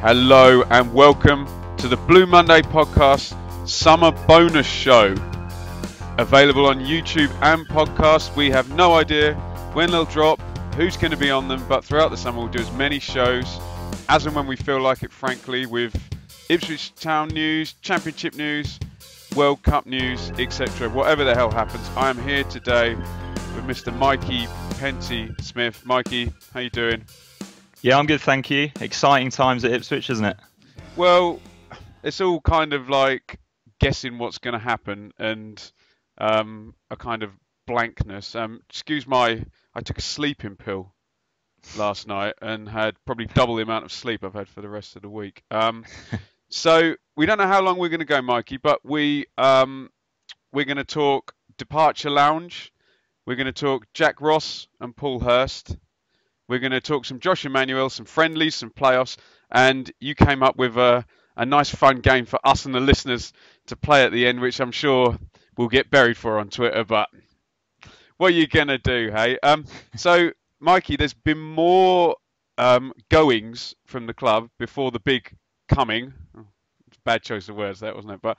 Hello and welcome to the Blue Monday Podcast Summer Bonus Show. Available on YouTube and podcast. We have no idea when they'll drop, who's going to be on them, but throughout the summer we'll do as many shows as and when we feel like it, frankly, with Ipswich Town news, Championship news, World Cup news, etc. Whatever the hell happens, I am here today with Mr. Mikey Penty-Smith. Mikey, how you doing? Yeah, I'm good, thank you. Exciting times at Ipswich, isn't it? Well, it's all kind of like guessing what's going to happen and a kind of blankness. I took a sleeping pill last night and had probably double the amount of sleep I've had for the rest of the week. So we don't know how long we're going to go, Mikey, but we're going to talk Departure Lounge. We're going to talk Jack Ross and Paul Hurst. We're going to talk some Josh Emmanuel, some friendlies, some playoffs, and you came up with a nice fun game for us and the listeners to play at the end, which I'm sure we'll get buried for on Twitter, but what are you going to do, hey? So, Mikey, there's been more goings from the club before the big coming. Oh, bad choice of words there, wasn't it? But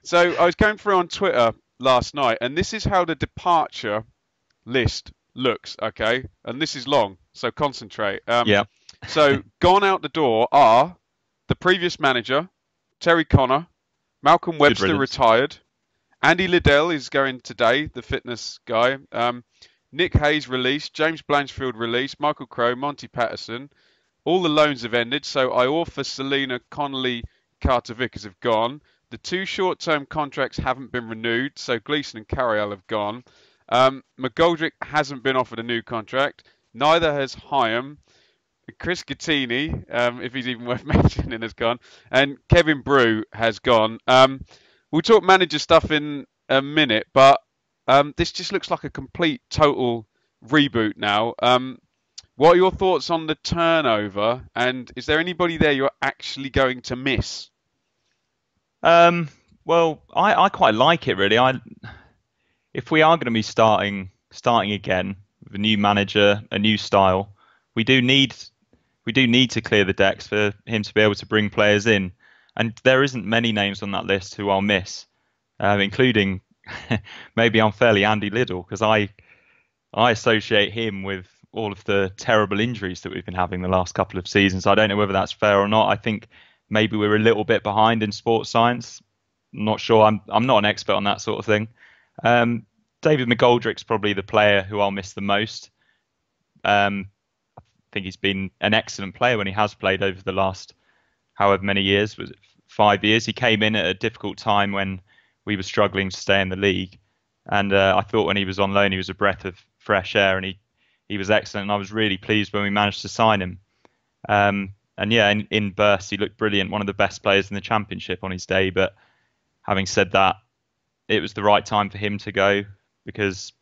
so I was going through on Twitter last night, and this is how the departure list looks, okay? And this is long, so concentrate. Yeah. So gone out the door are the previous manager, Terry Connor, Malcolm Webster retired, Andy Liddell is going today, the fitness guy, Nick Hayes released, James Blanchfield released, Michael Crowe, Monty Patterson. All the loans have ended, so Iorfa, Selina, Connolly, Carter-Vickers have gone. The two short-term contracts haven't been renewed, so Gleeson and Carriel have gone. McGoldrick hasn't been offered a new contract. Neither has Hyam. Chris Gattini, if he's even worth mentioning, has gone. And Kevin Brew has gone. We'll talk manager stuff in a minute, but this just looks like a complete, total reboot now. What are your thoughts on the turnover? And is there anybody there you're actually going to miss? Well, I quite like it, really. If we are going to be starting again with a new manager, a new style, we do need to clear the decks for him to be able to bring players in. And there isn't many names on that list who I'll miss, including maybe unfairly Andy Liddell, because I associate him with all of the terrible injuries that we've been having the last couple of seasons. I don't know whether that's fair or not. I think maybe we're a little bit behind in sports science. I'm not sure. I'm not an expert on that sort of thing. David McGoldrick's probably the player who I'll miss the most. I think he's been an excellent player when he has played over the last however many years. Was it 5 years? He came in at a difficult time when we were struggling to stay in the league. And I thought when he was on loan, he was a breath of fresh air, and he was excellent. And I was really pleased when we managed to sign him. And yeah, in bursts, he looked brilliant. One of the best players in the Championship on his day. But having said that, it was the right time for him to go because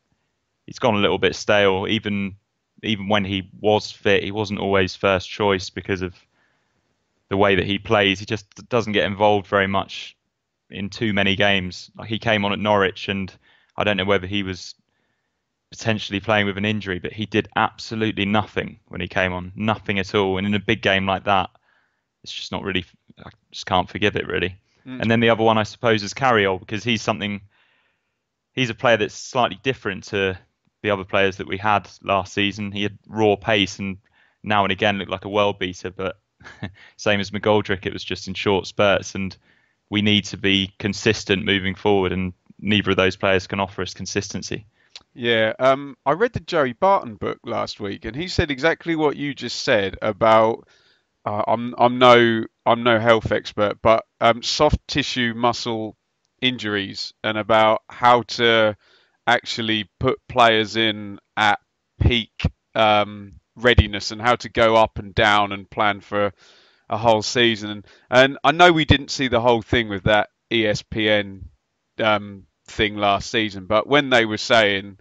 he's gone a little bit stale. Even when he was fit, he wasn't always first choice because of the way that he plays. He just doesn't get involved very much in too many games. Like he came on at Norwich, and I don't know whether he was potentially playing with an injury, but he did absolutely nothing when he came on. Nothing at all. And in a big game like that, it's just not really, I just can't forgive it, really. And then the other one, I suppose, is Carriel, because he's a player that's slightly different to the other players that we had last season. He had raw pace and now and again looked like a world beater, but same as McGoldrick, it was just in short spurts, and we need to be consistent moving forward, and neither of those players can offer us consistency. Yeah, I read the Joey Barton book last week, and he said exactly what you just said about I'm no health expert, but soft tissue muscle injuries, and about how to actually put players in at peak readiness, and how to go up and down and plan for a whole season. And I know we didn't see the whole thing with that ESPN thing last season, but when they were saying,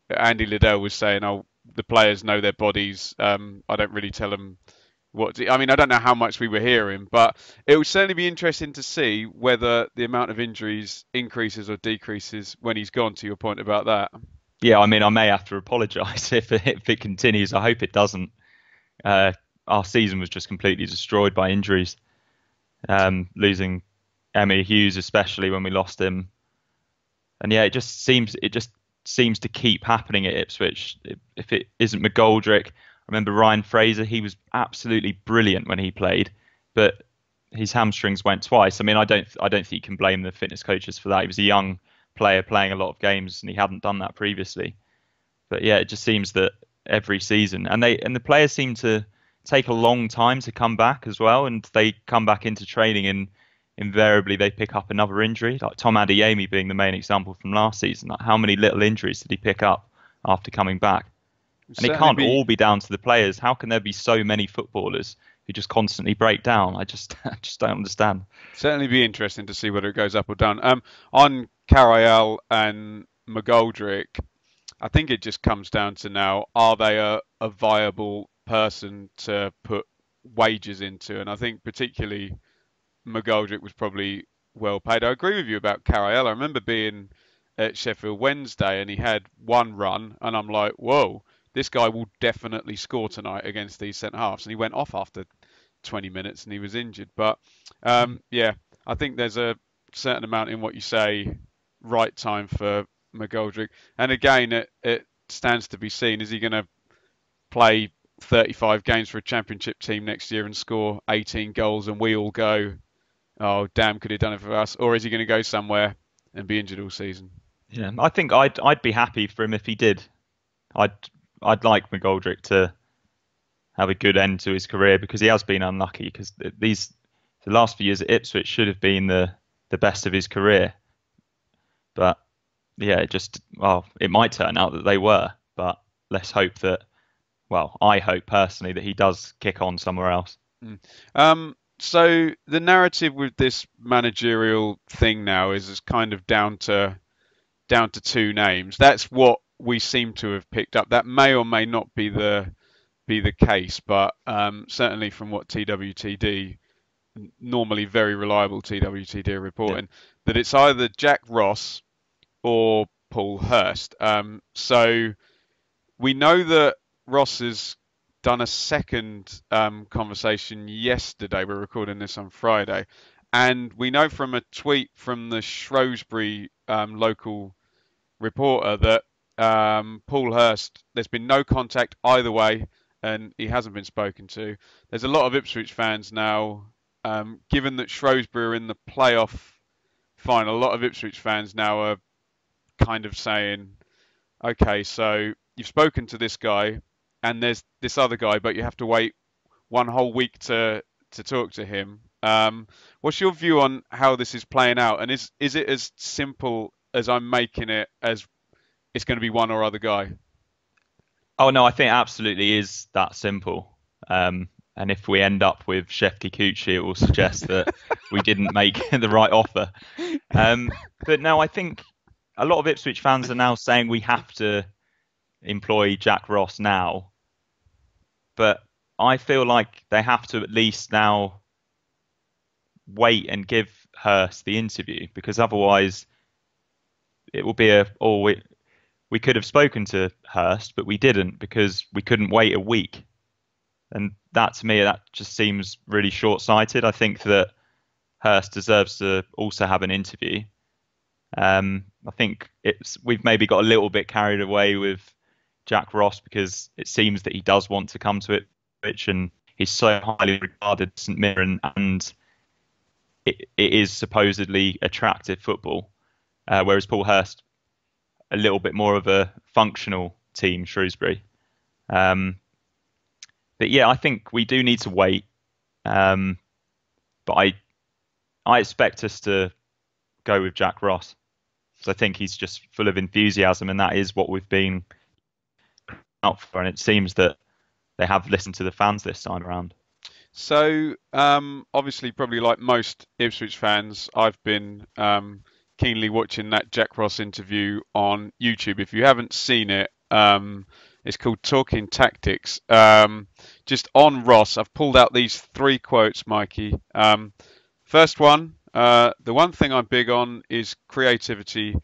Andy Liddell was saying, oh, the players know their bodies, I don't really tell them I don't know how much we were hearing, but it would certainly be interesting to see whether the amount of injuries increases or decreases when he's gone, to your point about that. Yeah, I mean, I may have to apologise if it continues. I hope it doesn't. our season was just completely destroyed by injuries. Losing Emmy Hughes, especially when we lost him, and yeah, it just seems to keep happening at Ipswich. If it isn't McGoldrick, I remember Ryan Fraser. He was absolutely brilliant when he played, but his hamstrings went twice. I mean, I don't think you can blame the fitness coaches for that. He was a young player playing a lot of games, and he hadn't done that previously. But yeah, it just seems that every season, and the players seem to take a long time to come back as well, and they come back into training and invariably they pick up another injury. Like Tom Adeyemi being the main example from last season. Like how many little injuries did he pick up after coming back? And it can't all be down to the players. How can there be so many footballers who just constantly break down? I just don't understand. Certainly be interesting to see whether it goes up or down. On Carayel and McGoldrick, I think it just comes down to now, are they a viable person to put wages into? And I think particularly McGoldrick was probably well paid. I agree with you about Carayel. I remember being at Sheffield Wednesday and he had one run and I'm like, whoa, this guy will definitely score tonight against these centre halves. And he went off after 20 minutes and he was injured. But yeah, I think there's a certain amount in what you say, right time for McGoldrick. And again, it stands to be seen. Is he going to play 35 games for a championship team next year and score 18 goals and we all go, oh, damn, could he have done it for us? Or is he going to go somewhere and be injured all season? Yeah, I think I'd be happy for him if he did. I'd I'd like McGoldrick to have a good end to his career because he has been unlucky. Because the last few years at Ipswich should have been the best of his career, but yeah, it might turn out that they were. But let's hope that. Well, I hope personally that he does kick on somewhere else. So the narrative with this managerial thing now is kind of down to two names. That's what we seem to have picked up. That may or may not be the case, but certainly from what TWTD, normally very reliable TWTD are reporting, that it's either Jack Ross or Paul Hurst. So we know that Ross has done a second conversation yesterday. We're recording this on Friday. And we know from a tweet from the Shrewsbury local reporter that Paul Hurst, there's been no contact either way and he hasn't been spoken to. There's a lot of Ipswich fans now, given that Shrewsbury are in the playoff final, a lot of Ipswich fans now are kind of saying, okay, so you've spoken to this guy and there's this other guy, but you have to wait one whole week to talk to him. What's your view on how this is playing out? And is it as simple as I'm making it, as it's going to be one or other guy? Oh no, I think it absolutely is that simple. And if we end up with Chef Kikuchi, it will suggest that we didn't make the right offer. But no, I think a lot of Ipswich fans are now saying we have to employ Jack Ross now. But I feel like they have to at least now wait and give Hurst the interview, because otherwise it will be we could have spoken to Hurst, but we didn't because we couldn't wait a week. And that, to me, that just seems really short-sighted. I think that Hurst deserves to also have an interview. I think we've maybe got a little bit carried away with Jack Ross because it seems that he does want to come to Ipswich and he's so highly regarded at St Mirren, and it is supposedly attractive football, whereas Paul Hurst, a little bit more of a functional team, Shrewsbury. But yeah, I think we do need to wait. But I expect us to go with Jack Ross. So I think he's just full of enthusiasm, and that is what we've been out for. And it seems that they have listened to the fans this time around. So obviously, probably like most Ipswich fans, I've been keenly watching that Jack Ross interview on YouTube. If you haven't seen it, it's called Talking Tactics. Just on Ross, I've pulled out these 3 quotes, Mikey. First one, the one thing I'm big on is creativity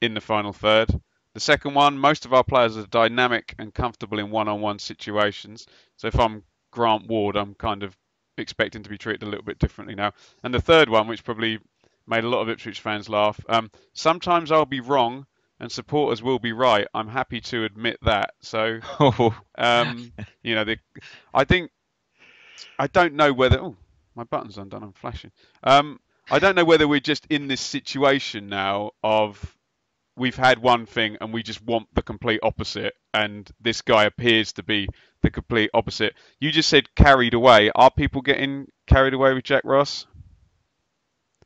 in the final third. The second one, most of our players are dynamic and comfortable in one-on-one situations. So if I'm Grant Ward, I'm kind of expecting to be treated a little bit differently now. And the third one, which probably made a lot of Ipswich fans laugh. Sometimes I'll be wrong and supporters will be right. I'm happy to admit that. So, you know, I think I don't know whether. Oh, my button's undone. I'm flashing. I don't know whether we're just in this situation now of we've had one thing and we just want the complete opposite, and this guy appears to be the complete opposite. You just said carried away. Are people getting carried away with Jack Ross?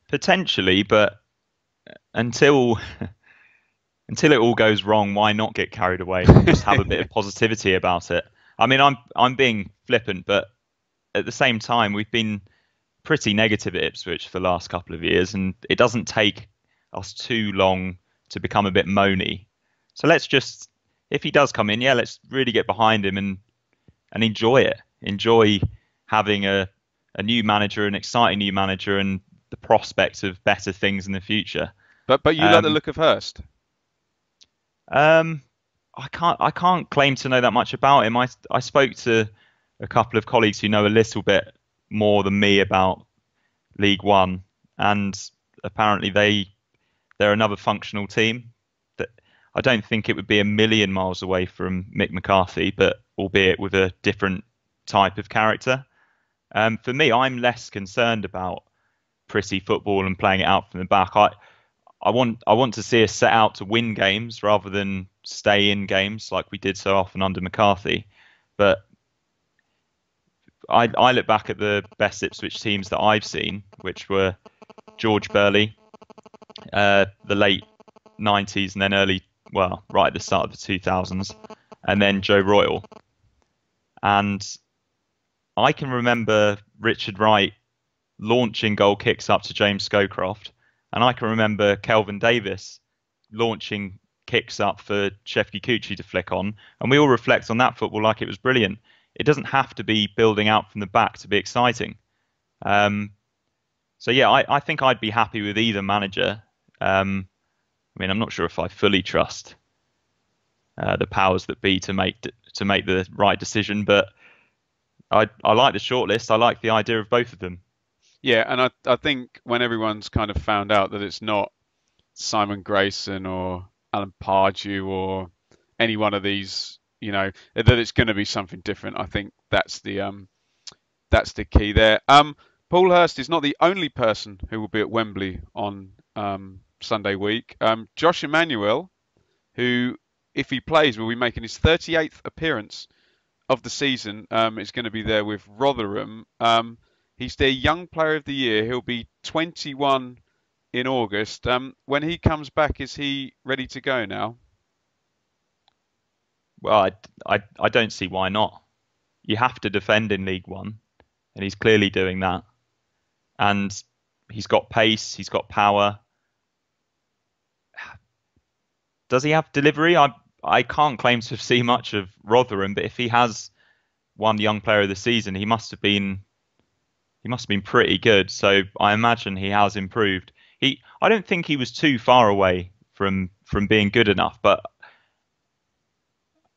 Potentially, but until until it all goes wrong, why not get carried away? Just have a bit of positivity about it. I mean, I'm being flippant, but at the same time, we've been pretty negative at Ipswich for the last couple of years, and it doesn't take us too long to become a bit moany. So let's just, if he does come in, yeah, let's really get behind him and enjoy it. Enjoy having a new manager, an exciting new manager, and the prospect of better things in the future. But you like the look of Hurst? I can't claim to know that much about him. I spoke to a couple of colleagues who know a little bit more than me about League One, and apparently they're another functional team. That I don't think it would be a million miles away from Mick McCarthy, but albeit with a different type of character. For me, I'm less concerned about pretty football and playing it out from the back. I want to see us set out to win games rather than stay in games like we did so often under McCarthy. But I look back at the best Ipswich teams that I've seen, which were George Burley, the late 90s and then right at the start of the 2000s, and then Joe Royle. And I can remember Richard Wright launching goal kicks up to James Scowcroft, and I can remember Kelvin Davis launching kicks up for Chef Kikuchi to flick on, and we all reflect on that football like it was brilliant. It doesn't have to be building out from the back to be exciting. So yeah, I think I'd be happy with either manager. I mean, I'm not sure if I fully trust the powers that be to make the right decision, but I like the shortlist. I like the idea of both of them. Yeah, and I think when everyone's kind of found out that it's not Simon Grayson or Alan Pardew or any one of these, you know, that it's going to be something different. I think that's the key there. Paul Hurst is not the only person who will be at Wembley on Sunday week. Josh Emmanuel, who, if he plays, will be making his 38th appearance of the season, is going to be there with Rotherham. He's their Young Player of the Year. He'll be 21 in August. When he comes back, is he ready to go now? Well, I don't see why not. You have to defend in League One, and he's clearly doing that. And he's got pace, he's got power. Does he have delivery? I can't claim to have seen much of Rotherham, but if he has won Young Player of the Season, he must have been pretty good. So I imagine he has improved. I don't think he was too far away from being good enough, but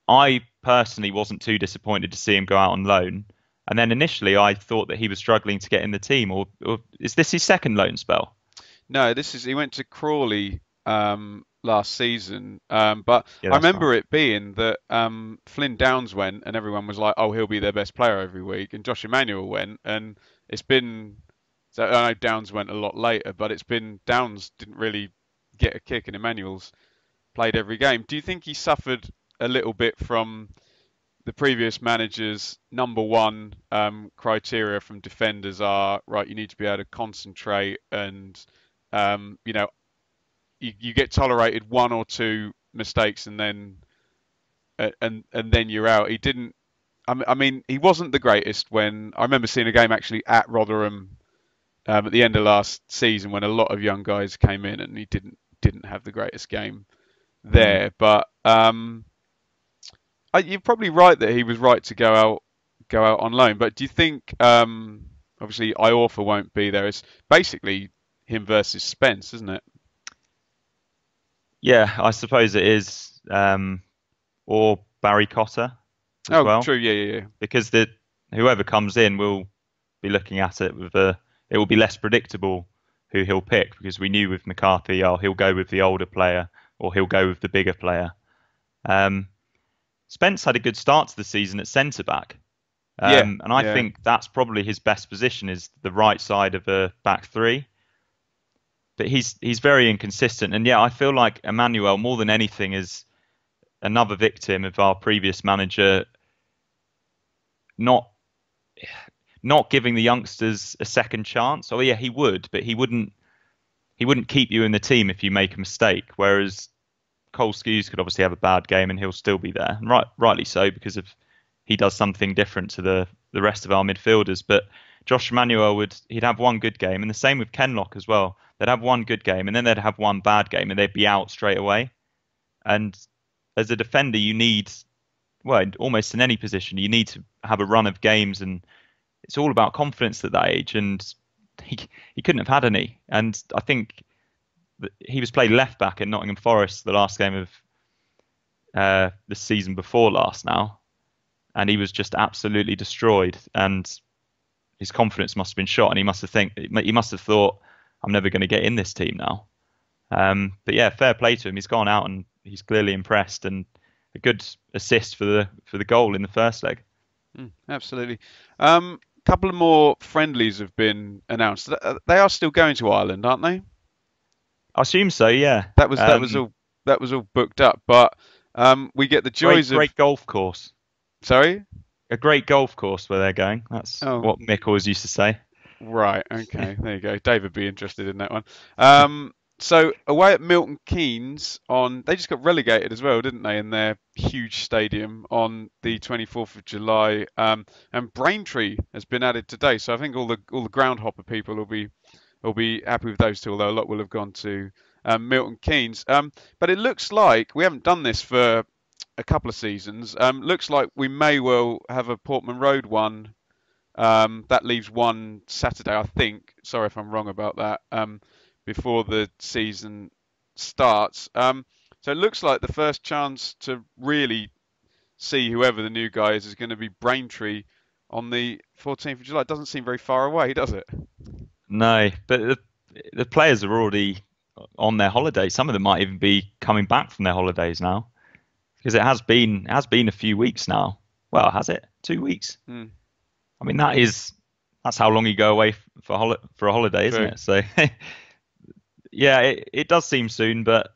I personally wasn't too disappointed to see him go out on loan. And then initially I thought that he was struggling to get in the team, or is this his second loan spell? No, he went to Crawley last season, but Yeah, I that's remember right. it being that Flynn Downs went and everyone was like, oh, he'll be their best player every week, and Josh Emmanuel went, and it's been, so I know Downs went a lot later, but it's been Downs didn't really get a kick and Emmanuel's played every game. Do you think he suffered a little bit from the previous manager's number one criteria from defenders are, right, you need to be able to concentrate and you know, you get tolerated one or two mistakes and then then you're out. He didn't. I mean, he wasn't the greatest when I remember seeing a game actually at Rotherham at the end of last season when a lot of young guys came in and he didn't have the greatest game Mm. there. But you're probably right that he was right to go out on loan. But do you think obviously Iorfa won't be there? It's basically him versus Spence, isn't it? Yeah, I suppose it is. Or Barry Cotter as Oh, well, true. Yeah, yeah, yeah. because whoever comes in will be looking at it with it will be less predictable who he'll pick, because we knew with McCarthy, he'll go with the older player or he'll go with the bigger player. Spence had a good start to the season at centre back. And I think that's probably his best position, is the right side of a back three. But he's very inconsistent. And I feel like Emmanuel, more than anything, is another victim of our previous manager not giving the youngsters a second chance. Oh yeah, he would, but he wouldn't keep you in the team if you make a mistake. Whereas Cole Skews could obviously have a bad game and he'll still be there, and rightly so, because he does something different to the rest of our midfielders. But Josh Emmanuel he'd have one good game, and the same with Kenlock as well. They'd have one good game and then they'd have one bad game and they'd be out straight away. And as a defender, you need, almost in any position, you need to have a run of games, and it's all about confidence at that age. And he couldn't have had any. And I think he was played left back at Nottingham Forest the last game of the season before last now, and he was just absolutely destroyed, and his confidence must have been shot, and he must have thought, I'm never going to get in this team now. But fair play to him. He's gone out and he's clearly impressed, and a good assist for the goal in the first leg. Absolutely. Couple of more friendlies have been announced. They are still going to Ireland, aren't they? I assume so. Yeah. That was all booked up, but we get the joys of great golf course. Sorry? A great golf course where they're going. That's what Mick always used to say. Right. Okay. There you go. David would be interested in that one. So away at Milton Keynes they just got relegated as well, didn't they, in their huge stadium on the 24th of July. And Braintree has been added today, so I think all the groundhopper people will be happy with those two, although a lot will have gone to Milton Keynes. But it looks like we haven't done this for a couple of seasons. Looks like we may well have a Portman Road one. That leaves one Saturday, I think. Sorry if I'm wrong about that. Before the season starts. So it looks like the first chance to really see whoever the new guy is going to be Braintree on the 14th of July. It doesn't seem very far away, does it? No, but the players are already on their holidays. Some of them might even be coming back from their holidays now, because it has been a few weeks now. Well, has it? 2 weeks? I mean, that's how long you go away for a holiday, isn't it? So, it does seem soon, but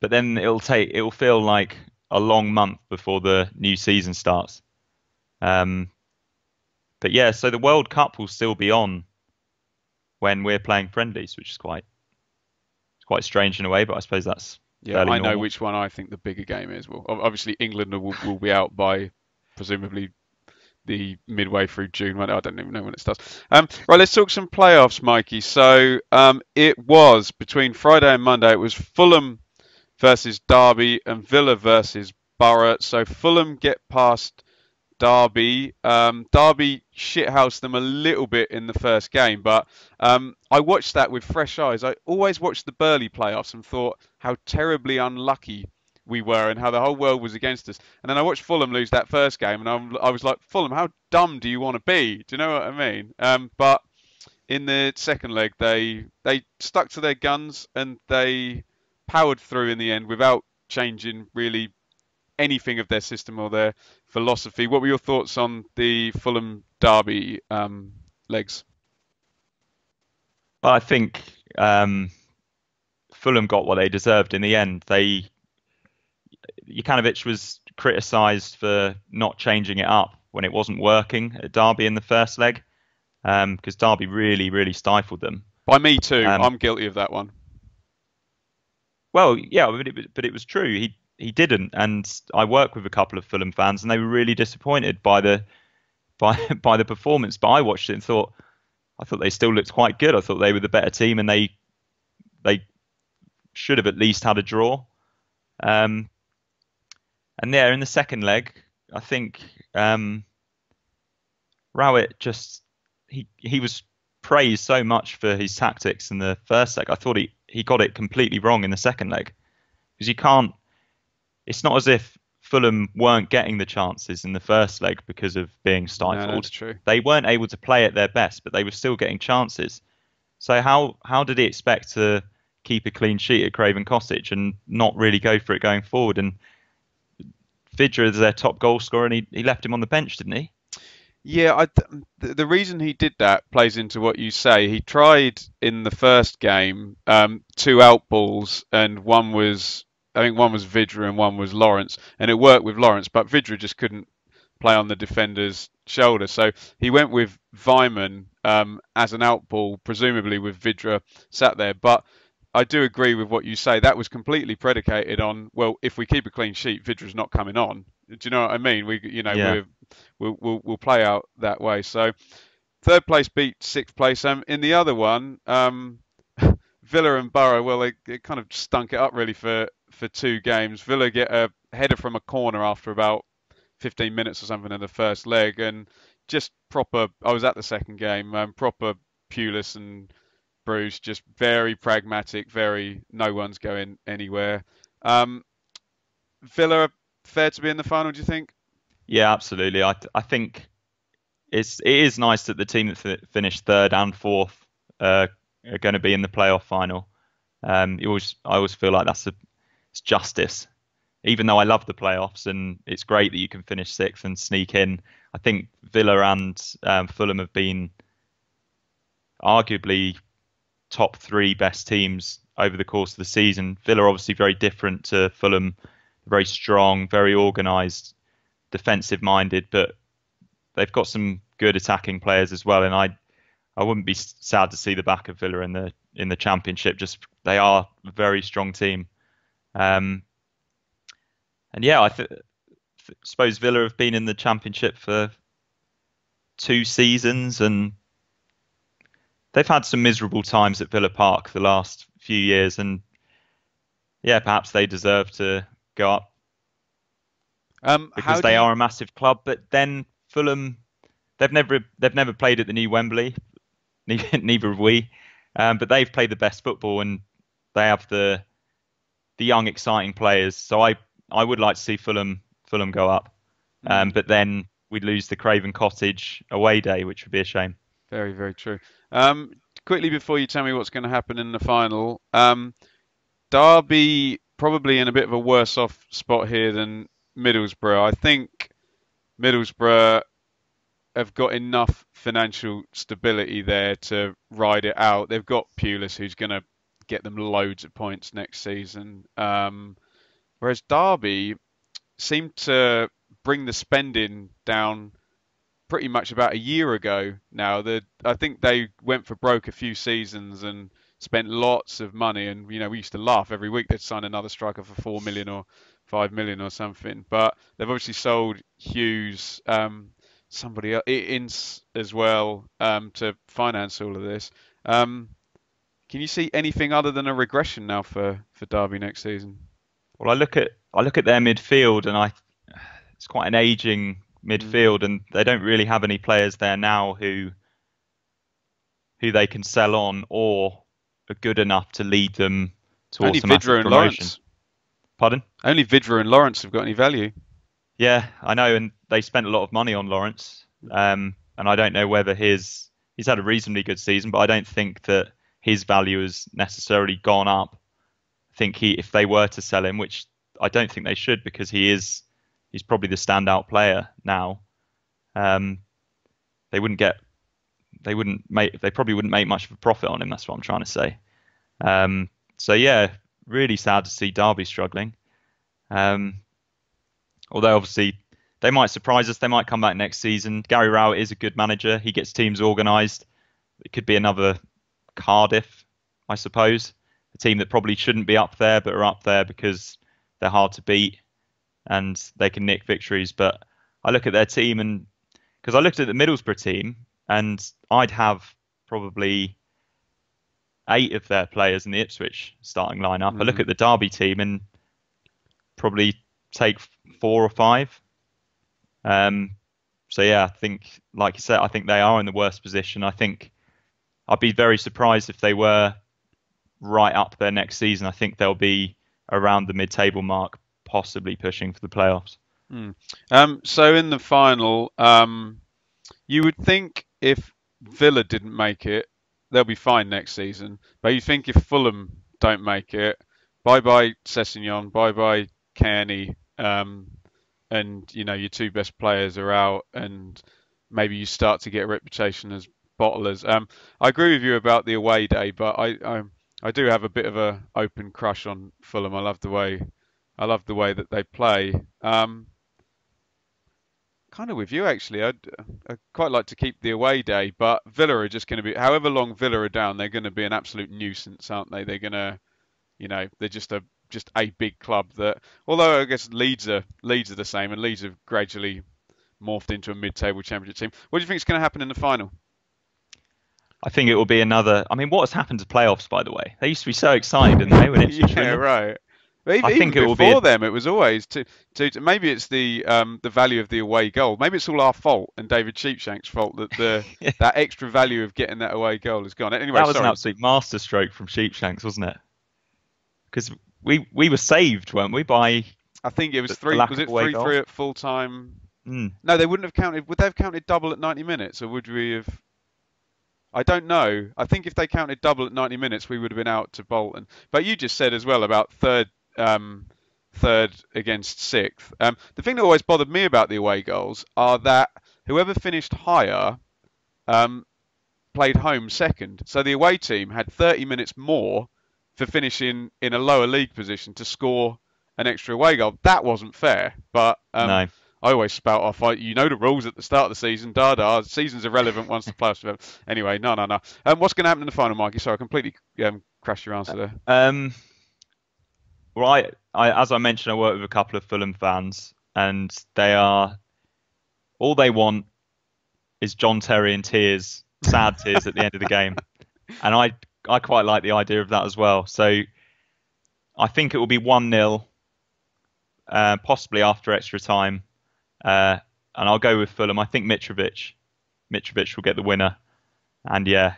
then it'll feel like a long month before the new season starts. But so the World Cup will still be on when we're playing friendlies, which is quite strange in a way, but I suppose that's fairly normal. Know which one I think the bigger game is. Well, obviously England will be out by presumably the midway through June. I don't even know when it starts. Right, let's talk some playoffs, Mikey. So it was between Friday and Monday. It was Fulham versus Derby and Villa versus Borough. So Fulham get past Derby. Derby shithoused them a little bit in the first game, but I watched that with fresh eyes. I always watched the Burley playoffs and thought how terribly unlucky we were and how the whole world was against us. And then I watched Fulham lose that first game, and I was like, Fulham, how dumb do you want to be? Do you know what I mean? But in the second leg, they stuck to their guns and they powered through in the end without changing really anything of their system or their philosophy. What were your thoughts on the Fulham Derby legs? Well, I think Fulham got what they deserved in the end. Jokanovic was criticised for not changing it up when it wasn't working at Derby in the first leg, because Derby really, really stifled them. By me too. I'm guilty of that one. Well, yeah, but it was true. He didn't, and I work with a couple of Fulham fans, and they were really disappointed by the performance. But I watched it and thought they still looked quite good. I thought they were the better team, and they should have at least had a draw. And there in the second leg, I think Rowett just he was praised so much for his tactics in the first leg. I thought he got it completely wrong in the second leg, because you can't. It's not as if Fulham weren't getting the chances in the first leg because of being No, stifled. that's true. They weren't able to play at their best, but they were still getting chances. So how did he expect to keep a clean sheet at Craven Cottage and not really go for it going forward? And Vidra is their top goal scorer, and he left him on the bench, didn't he? Yeah, the reason he did that plays into what you say. He tried in the first game two out balls, and I think one was Vidra and one was Lawrence, and it worked with Lawrence, but Vidra just couldn't play on the defender's shoulder. So he went with Vyman as an out ball, presumably with Vidra sat there. But I do agree with what you say. That was completely predicated on, well, if we keep a clean sheet, Vidra's not coming on. Do you know what I mean? Yeah. We'll play out that way. So third place beat sixth place. In the other one, Villa and Borough, well, they kind of stunk it up really for 2 games. Villa get a header from a corner after about 15 minutes or something in the first leg, and just proper. I was at the second game. Proper Pulis and Bruce, just very pragmatic. Very no one's going anywhere. Villa fair to be in the final, do you think? Yeah, absolutely. I think it is nice that the team that finished third and fourth are going to be in the playoff final. I always feel like it's justice. Even though I love the playoffs and it's great that you can finish sixth and sneak in, I think Villa and Fulham have been arguably top 3 best teams over the course of the season. Villa are obviously very different to Fulham, very strong, very organised, defensive minded, but they've got some good attacking players as well. And I wouldn't be sad to see the back of Villa in the Championship. Just they are a very strong team. And yeah, I suppose Villa have been in the Championship for 2 seasons, and they've had some miserable times at Villa Park the last few years. And yeah, perhaps they deserve to go up because they are a massive club. But then Fulham, they've never played at the new Wembley, neither have we. But they've played the best football, and they have the young, exciting players. So I would like to see Fulham go up, but then we'd lose the Craven Cottage away day, which would be a shame. Very, very true. Quickly before you tell me what's going to happen in the final, Derby probably in a bit of a worse off spot here than Middlesbrough. I think Middlesbrough have got enough financial stability there to ride it out. They've got Pulis, who's going to get them loads of points next season. Whereas Derby seemed to bring the spending down pretty much about a year ago now. I think they went for broke a few seasons and spent lots of money. And, we used to laugh every week they'd sign another striker for 4 million or 5 million or something. But they've obviously sold Hughes, somebody else, Ince as well, to finance all of this. Can you see anything other than a regression now for Derby next season? Well, I look at their midfield, and it's quite an aging midfield, and they don't really have any players there now who they can sell on or are good enough to lead them to Only automatic Vidra and promotion. Lawrence. Pardon? Only Vidra and Lawrence have got any value. Yeah, I know, and they spent a lot of money on Lawrence, and I don't know whether he's had a reasonably good season, but I don't think that his value has necessarily gone up. I think if they were to sell him, which I don't think they should, because he's probably the standout player now. They probably wouldn't make much of a profit on him. That's what I'm trying to say. So yeah, really sad to see Derby struggling. Although obviously they might surprise us. They might come back next season. Gary Rowett is a good manager. He gets teams organised. It could be another Cardiff, I suppose. A team that probably shouldn't be up there, but are up there because they're hard to beat and they can nick victories. But I look at their team, and because I looked at the Middlesbrough team, and I'd have probably 8 of their players in the Ipswich starting lineup. I look at the Derby team and probably take 4 or 5. So yeah, I think, like you said, I think they are in the worst position. I think I'd be very surprised if they were right up there next season. I think they'll be around the mid-table mark, possibly pushing for the playoffs. Mm. So in the final, you would think if Villa didn't make it, they'll be fine next season. But you think if Fulham don't make it, bye bye Sessegnon, bye bye Kearney, and your two best players are out, and maybe you start to get a reputation as bottlers. I agree with you about the away day, but I do have a bit of a open crush on Fulham. I love the way that they play. Kind of with you actually. I'd quite like to keep the away day, but Villa are just going to be, however long Villa are down, they're going to be an absolute nuisance, aren't they? They're going to, they're just a big club that, although I guess Leeds are the same, and Leeds have gradually morphed into a mid-table championship team. What do you think is going to happen in the final? I think it will be another. I mean, what has happened to playoffs, by the way? They used to be so exciting, didn't they, when Ipswich Yeah, win them? right. But I even think it will be. before them, it was always maybe it's the value of the away goal. Maybe it's all our fault and David Sheepshank's fault that the that extra value of getting that away goal has gone. Anyway, That was an sorry. absolute masterstroke from Sheepshanks, wasn't it? Because we were saved, weren't we, by I think it was the three. lack Was of it away 3-3 goals? at full time? Mm. No, they wouldn't have counted. Would they have counted double at 90 minutes, or would we have? I don't know. I think if they counted double at 90 minutes, we would have been out to Bolton. But you just said as well about third against sixth. The thing that always bothered me about the away goals are that whoever finished higher um, played home second. So the away team had 30 minutes more for finishing in a lower league position to score an extra away goal. That wasn't fair, but No. I always spout off. You know the rules at the start of the season. Da da. Season's irrelevant once the playoffs are over. Anyway, no, no, no. What's going to happen in the final, Mikey? Sorry, I completely crashed your answer there. Um, well, as I mentioned, I work with a couple of Fulham fans, and all they want is John Terry in tears, sad tears at the end of the game, and I quite like the idea of that as well. So I think it will be 1-0, possibly after extra time, and I'll go with Fulham. I think Mitrovic will get the winner, and yeah,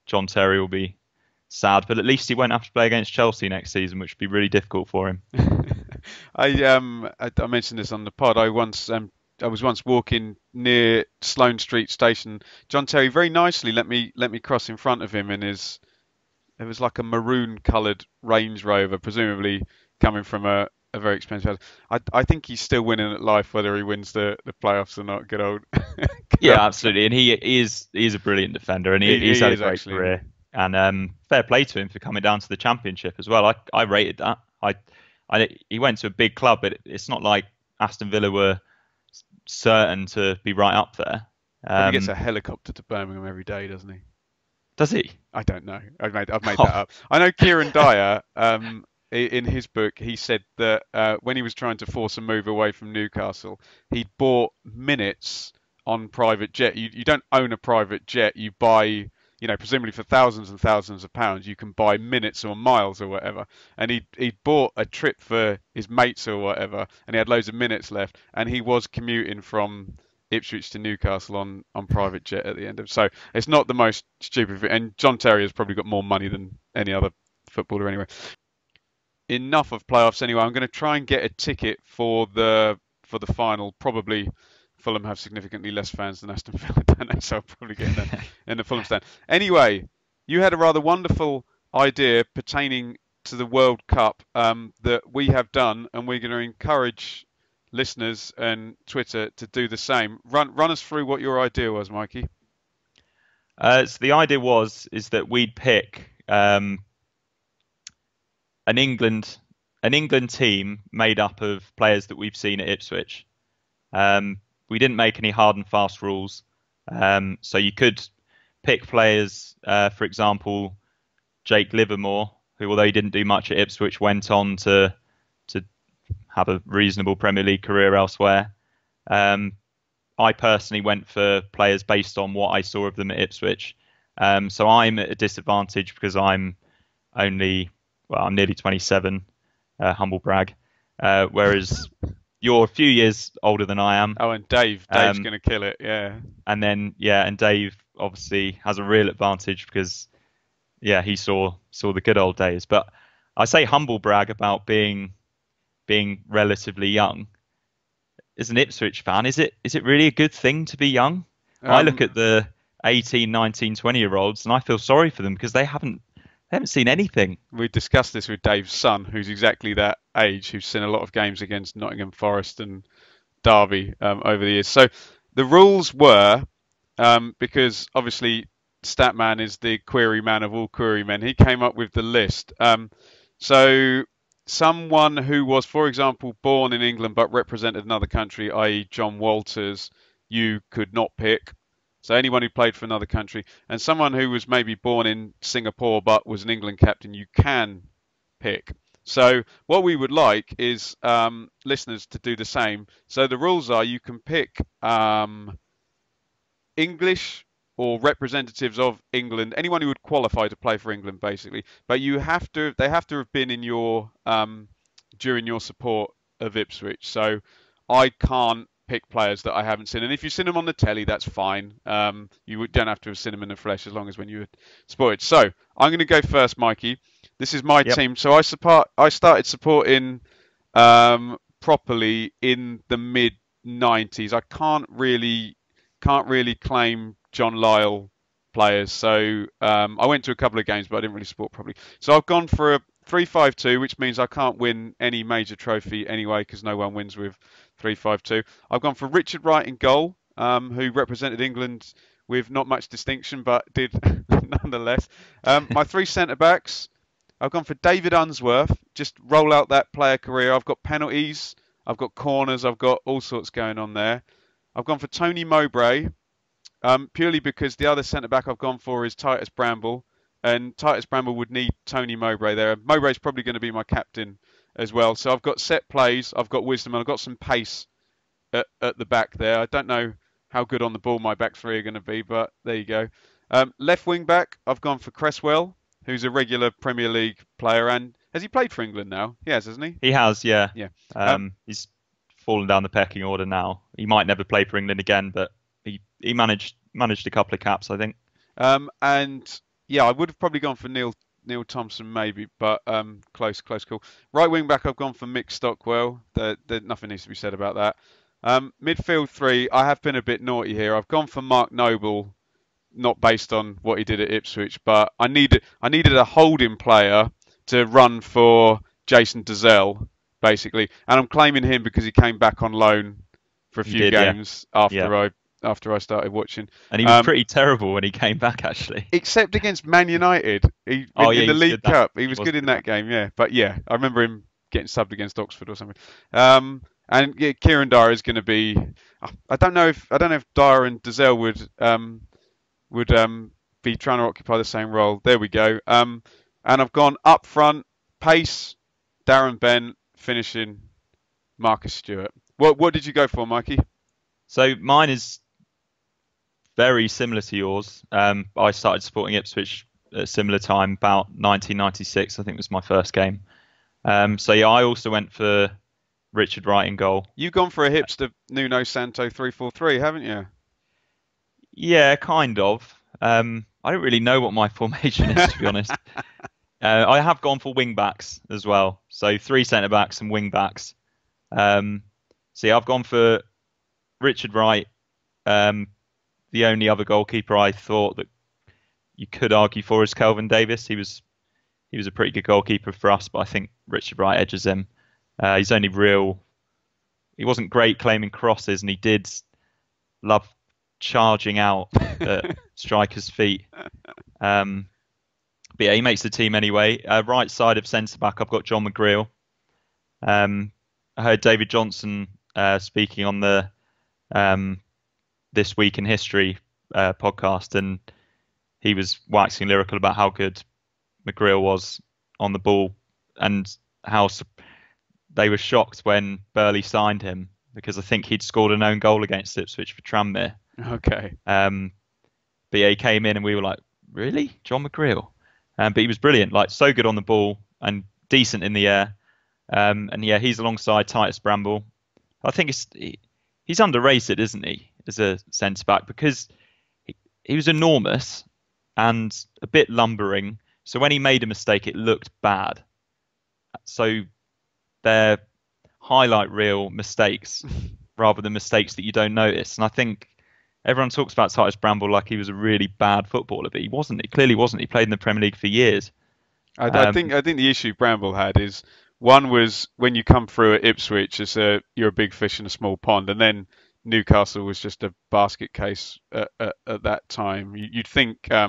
John Terry will be sad, but at least he won't have to play against Chelsea next season, which would be really difficult for him. I mentioned this on the pod. I was once walking near Sloane Street Station. John Terry very nicely let me cross in front of him in his, it was like a maroon coloured Range Rover, presumably coming from a very expensive house. I think he's still winning at life, whether he wins the playoffs or not. Good old. Good Yeah, old. absolutely, and he's a brilliant defender, and He he's had a is great actually. career. And fair play to him for coming down to the Championship as well. I rated that. He went to a big club, but it's not like Aston Villa were certain to be right up there. Probably gets a helicopter to Birmingham every day, doesn't he? Does he? I don't know. I've made that Oh, up. I know Kieran Dyer, in his book, he said that when he was trying to force a move away from Newcastle, he bought minutes on private jet. You don't own a private jet. You buy, presumably for thousands and thousands of pounds, you can buy minutes or miles or whatever. And he bought a trip for his mates or whatever, and he had loads of minutes left, and he was commuting from Ipswich to Newcastle on private jet at the end of. So it's not the most stupid thing. And John Terry has probably got more money than any other footballer anyway. Enough of playoffs anyway. I'm going to try and get a ticket for the final. Probably Fulham have significantly less fans than Aston Villa, don't they? So I'll probably get in the Fulham stand. Anyway, you had a rather wonderful idea pertaining to the World Cup that we have done, and we're going to encourage listeners and Twitter to do the same. Run us through what your idea was, Mikey. so the idea is that we'd pick an England team made up of players that we've seen at Ipswich. We didn't make any hard and fast rules, so you could pick players, for example, Jake Livermore, who, although he didn't do much at Ipswich, went on to have a reasonable Premier League career elsewhere. I personally went for players based on what I saw of them at Ipswich. So I'm at a disadvantage because I'm nearly 27, humble brag, whereas you're a few years older than I am. Oh, and Dave's going to kill it, yeah. And then, and Dave obviously has a real advantage because, he saw the good old days. But I say humble brag about being relatively young. as an Ipswich fan, is it really a good thing to be young? I look Um, at the 18, 19, 20-year-olds and I feel sorry for them because they haven't seen anything. we discussed this with Dave's son, who's exactly that age, who's seen a lot of games against Nottingham Forest and Derby over the years. So the rules were because obviously Statman is the query man of all query men. He came up with the list. So someone who was, for example, born in England but represented another country, i.e., John Walters, you could not pick. So anyone who played for another country, and someone who was maybe born in Singapore but was an England captain, you can pick. So what we would like is listeners to do the same. So the rules are you can pick English or representatives of England, anyone who would qualify to play for England, basically. But they have to have been in your during your support of Ipswich. So I can't pick players that I haven't seen, and if you've seen them on the telly, that's fine. Don't have to have seen them in the flesh as long as when you were supported. So I'm going to go first, Mikey. This is my Yep. team. So I started supporting properly in the mid 90s. I can't really claim John Lyle players. So I went to a couple of games, but I didn't really support properly. So I've gone for a 3-5-2, which means I can't win any major trophy anyway, because no one wins with 3-5-2. I've gone for Richard Wright in goal, who represented England with not much distinction, but did nonetheless. My three centre backs. I've gone for David Unsworth. Just roll out that player career. I've got penalties. I've got corners. I've got all sorts going on there. I've gone for Tony Mowbray, purely because the other centre back I've gone for is Titus Bramble, and Titus Bramble would need Tony Mowbray there. Mowbray's probably going to be my captain as well. So I've got set plays, I've got wisdom, and I've got some pace at the back there. I don't know how good on the ball my back three are going to be, but there you go. Left wing back, I've gone for Cresswell, who's a regular Premier League player, and has he played for England now? He has, hasn't he? He has, yeah. Yeah. He's fallen down the pecking order now. He might never play for England again, but he managed a couple of caps, I think. And yeah, I would have probably gone for Neil Thompson maybe, but close call. Right wing back, I've gone for Mick Stockwell. Nothing needs to be said about that. Midfield three, I have been a bit naughty here. I've gone for Mark Noble, not based on what he did at Ipswich, but I needed a holding player to run for Jason Dezelle, basically, and I'm claiming him because he came back on loan for a He few did, yeah. games Yeah. after I started watching. And he was pretty terrible when he came back, actually. Except against Man United, in Yeah, the he was League good that. Cup, he He was was good in good that that. game. Yeah, but yeah, I remember him getting subbed against Oxford or something. And yeah, Kieran Dyer is going to be. I don't know if Dyer and Dezelle would be trying to occupy the same role. There we go. And I've gone up front, pace, Darren Bent, finishing, Marcus Stewart. What did you go for, Mikey? So mine is very similar to yours. I started supporting Ipswich at a similar time, about 1996, I think was my first game. So yeah, I also went for Richard Wright in goal. You've gone for a hipster Nuno Santo 3-4-3, haven't you? Yeah, kind of. I don't really know what my formation is, to be honest. I have gone for wing backs as well. So 3 centre backs and wing backs. So yeah, I've gone for Richard Wright. The only other goalkeeper I thought that you could argue for is Kelvin Davis. He was a pretty good goalkeeper for us, but I think Richard Wright edges him. He's only real. He wasn't great claiming crosses, and he did love charging out at strikers' feet. But yeah, he makes the team anyway. Right side of centre back, I've got John McGreal. I heard David Johnson speaking on the This Week in History podcast, and he was waxing lyrical about how good McGreal was on the ball and how they were shocked when Burley signed him because I think he'd scored an own goal against Ipswich for Tranmere. Okay. But yeah, he came in and we were like, really? John McGreal? But he was brilliant, like so good on the ball and decent in the air. And yeah, he's alongside Titus Bramble. I think he's underrated, isn't he, as a centre back because he was enormous and a bit lumbering. So when he made a mistake, it looked bad. So they're highlight reel mistakes rather than mistakes that you don't notice. And I think everyone talks about Titus Bramble like he was a really bad footballer, but he wasn't. He clearly wasn't. He played in the Premier League for years. I think the issue Bramble had is one was when you come through at Ipswich, you're a big fish in a small pond, and then Newcastle was just a basket case at that time. You'd think I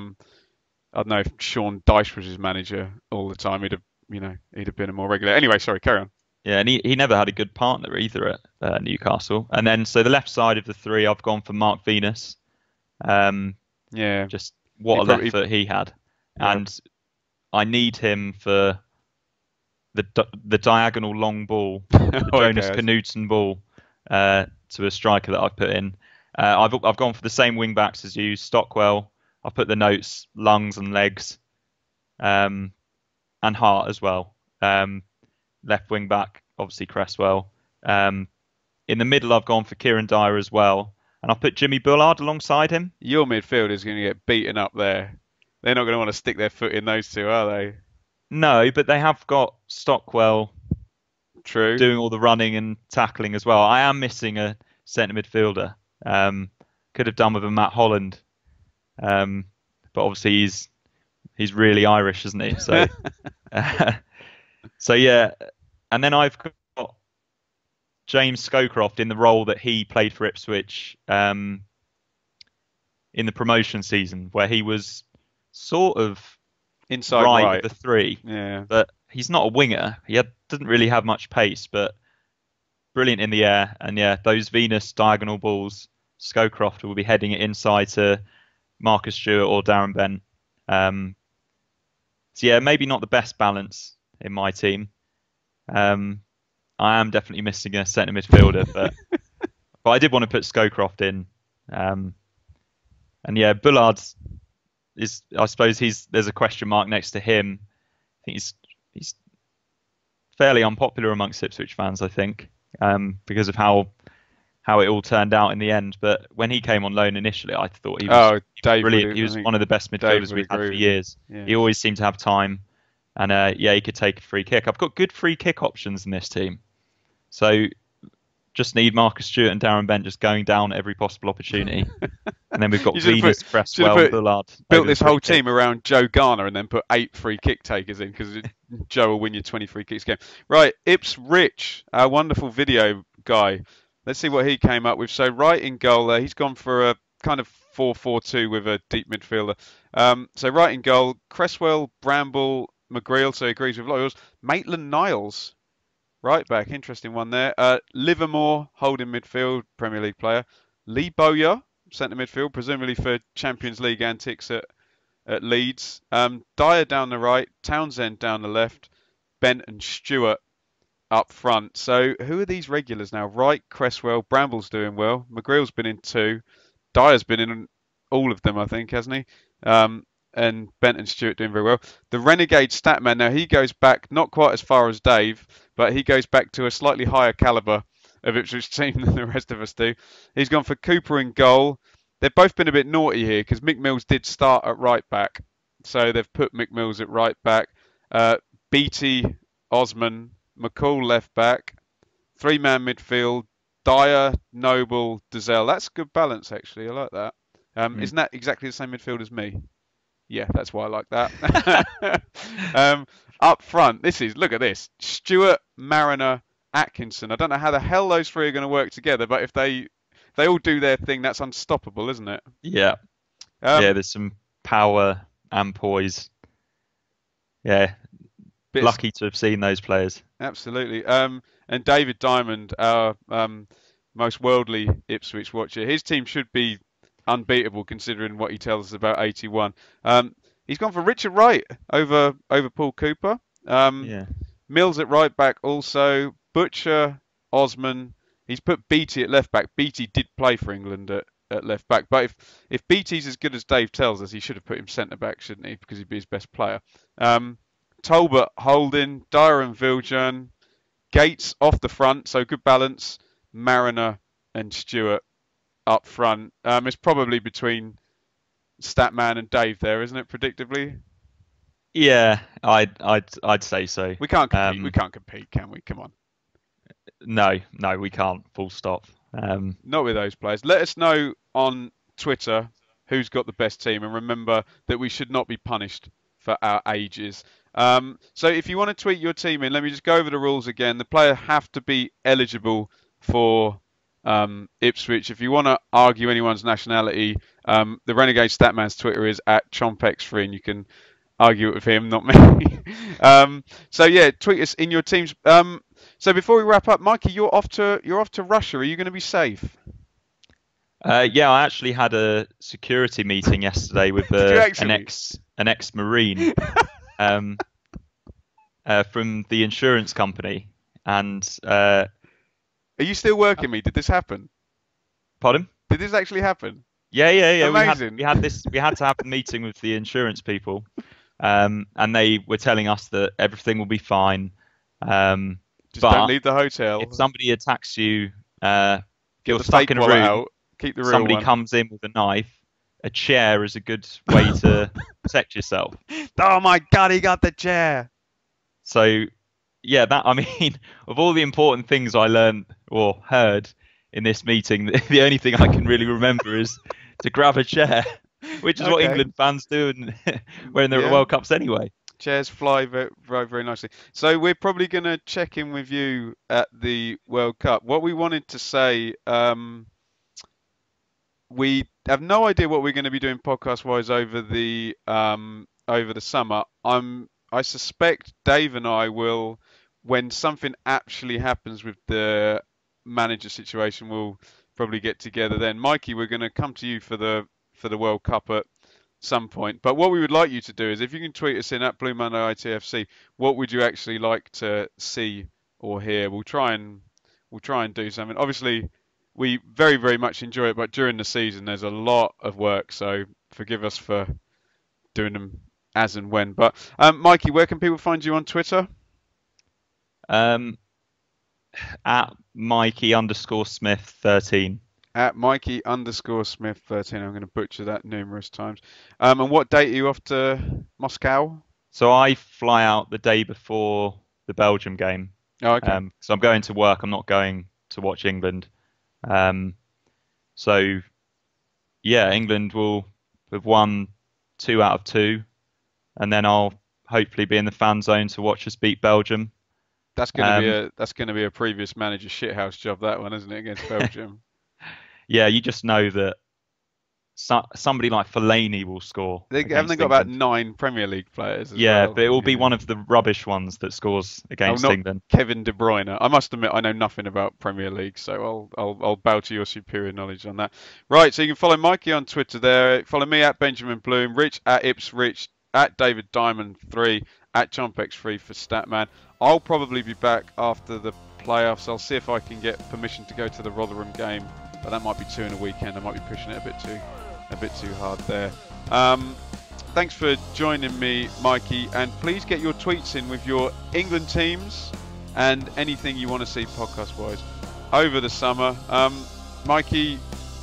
don't know if Sean Dyche was his manager all the time, he'd have been a more regular. Anyway, sorry, carry on. Yeah, and he never had a good partner either at Newcastle. And then so the left side of the three, I've gone for Mark Venus. Yeah, Just what a left foot he had, yeah. and I need him for the diagonal long ball, the Jonas Knudsen ball to a striker that I've put in. I've gone for the same wing backs as you, Stockwell. I've put the notes lungs and legs, and heart as well. Left wing back, obviously Cresswell. In the middle, I've gone for Kieran Dyer as well, and I've put Jimmy Bullard alongside him. Your midfield is going to get beaten up there. They're not going to want to stick their foot in those two, are they? No, but they have got Stockwell. True. Doing all the running and tackling as well. I am missing a centre midfielder. Could have done with a Matt Holland, but obviously he's really Irish, isn't he? So, so yeah. And then I've got James Scowcroft in the role that he played for Ipswich in the promotion season, where he was sort of inside right of the three. Yeah. But he's not a winger. Didn't really have much pace, but brilliant in the air. And yeah, those Venus diagonal balls, Scowcroft will be heading it inside to Marcus Stewart or Darren Bent. So yeah, maybe not the best balance in my team. I am definitely missing a centre midfielder, but I did want to put Scowcroft in. And yeah, Bullard is, I suppose there's a question mark next to him. I think he's fairly unpopular amongst Ipswich fans, I think, because of how it all turned out in the end. But when he came on loan initially, I thought he was brilliant. He was one of the best midfielders we've had for years. Yeah. He always seemed to have time, and he could take a free kick. I've got good free kick options in this team, so just need Marcus Stewart and Darren Bent just going down at every possible opportunity. And then we've got Venus, Cresswell, Bullard. Built this whole team around Joe Garner and then put 8 free kick takers in because Joe will win you 20 free kicks game. Right, Ipswich, our wonderful video guy. Let's see what he came up with. So right in goal there, he's gone for a kind of 4-4-2 with a deep midfielder. So right in goal, Cresswell, Bramble, McGreal, so he agrees with Loyals. Maitland-Niles, right back, interesting one there. Livermore, holding midfield, Premier League player. Lee Bowyer, centre midfield, presumably for Champions League antics at Leeds. Dyer down the right, Townsend down the left, Bent and Stewart up front. So who are these regulars now? Wright, Cresswell, Bramble's doing well. McGreal's been in 2. Dyer's been in all of them, I think, hasn't he? And Bent and Stewart doing very well. The Renegade Statman, now he goes back not quite as far as Dave, but he goes back to a slightly higher calibre of Ipswich team than the rest of us do. He's gone for Cooper in goal. They've both been a bit naughty here because Mick Mills did start at right back. So they've put Mick Mills at right back. Beattie, Osman, McCall left back. 3-man midfield. Dyer, Noble, Dazelle. That's good balance, actually. I like that. Isn't that exactly the same midfield as me? Yeah, that's why I like that. Up front, look at this. Stewart, Mariner, Atkinson. I don't know how the hell those 3 are going to work together, but if they all do their thing, that's unstoppable, isn't it? Yeah. There's some power and poise. Yeah. Lucky to have seen those players. Absolutely. And David Diamond, our most worldly Ipswich watcher, his team should be unbeatable considering what he tells us about 81. He's gone for Richard Wright over Paul Cooper. Mills at right back also. Butcher, Osman. He's put Beattie at left back. Beattie did play for England at left back, but if Beattie's as good as Dave tells us, he should have put him centre back, shouldn't he? Because he'd be his best player. Talbot, Holding, Dyer and Viljoen. Gates off the front, so good balance. Mariner and Stewart up front. It's probably between Statman and Dave there, isn't it? Predictably. Yeah, I'd say so. We can't compete. We can't compete, can we? Come on. No, we can't. Full stop. Not with those players. Let us know on Twitter who's got the best team, and remember that we should not be punished for our ages. So if you want to tweet your team in, let me just go over the rules again. The player have to be eligible for Ipswich. If you want to argue anyone's nationality, the Renegade Statman's Twitter is @chompx3, and you can argue it with him, not me. So yeah, tweet us in your teams. So before we wrap up, Mikey, you're off to Russia. Are you going to be safe? Yeah, I actually had a security meeting yesterday with an ex-Marine from the insurance company. And are you still working me? Did this happen? Pardon? Did this actually happen? Yeah. Amazing. We had to have a meeting with the insurance people, and they were telling us that everything will be fine. Just don't leave the hotel. If somebody attacks you, Get you're the stuck fake in a wallet room. out. Keep the real Somebody one. comes in with a knife. A chair is a good way to protect yourself. Oh my God, he got the chair. So, yeah, of all the important things I learned or heard in this meeting, the only thing I can really remember is to grab a chair, which is what England fans do when they're at World Cups anyway. Chairs fly very, very, very nicely. So we're probably going to check in with you at the World Cup. What we wanted to say, we have no idea what we're going to be doing podcast-wise over the summer. I suspect Dave and I will, when something actually happens with the manager situation, we'll probably get together then. Mikey, we're going to come to you for the World Cup at some point. But what we would like you to do is, if you can tweet us in at Blue Monday ITFC, what would you actually like to see or hear? We'll try and do something. Obviously, we very, very much enjoy it, but during the season there's a lot of work, so forgive us for doing them as and when. But Mikey, where can people find you on Twitter? At Mikey_Smith13. At Mikey_Smith13. I'm going to butcher that numerous times. And what date are you off to Moscow? So I fly out the day before the Belgium game. Oh, okay. So I'm going to work. I'm not going to watch England. So yeah, England will have won 2 out of 2, and then I'll hopefully be in the fan zone to watch us beat Belgium. That's going to be a previous manager's shithouse job, that one, isn't it, against Belgium? Yeah, you just know that somebody like Fellaini will score. Haven't they got about 9 Premier League players as well? But it will be one of the rubbish ones that scores against England. Kevin De Bruyne. I must admit, I know nothing about Premier League, so I'll bow to your superior knowledge on that. Right, so you can follow Mikey on Twitter there. Follow me at Benjamin Bloom, Rich at IpsRich, at David Diamond 3, at ChompX3 for Statman. I'll probably be back after the playoffs. I'll see if I can get permission to go to the Rotherham game, but that might be 2 in a weekend. I might be pushing it a bit too hard there. Thanks for joining me, Mikey, and please get your tweets in with your England teams and anything you want to see podcast-wise over the summer. Mikey,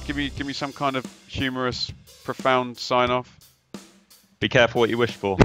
give me some kind of humorous, profound sign-off. Be careful what you wish for.